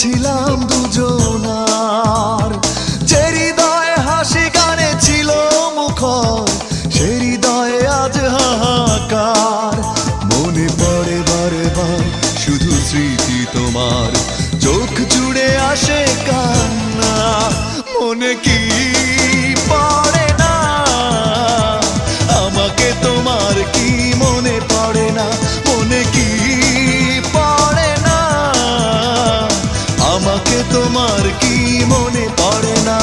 ছিলাম দুজনার, যে হৃদয়ে হাসি গানে ছিল মুখর, সে হৃদয়ে আজ হাহাকার। মনে পড়ে বারে বার শুধু স্মৃতি তোমার, চোখ জুড়ে আসে কান্না। মনে কি পড়ে না আমাকে তোমার, কি মনে পড়ে না, মনে কি পড়ে না আমাকে তোমার, কি মনে পড়ে না।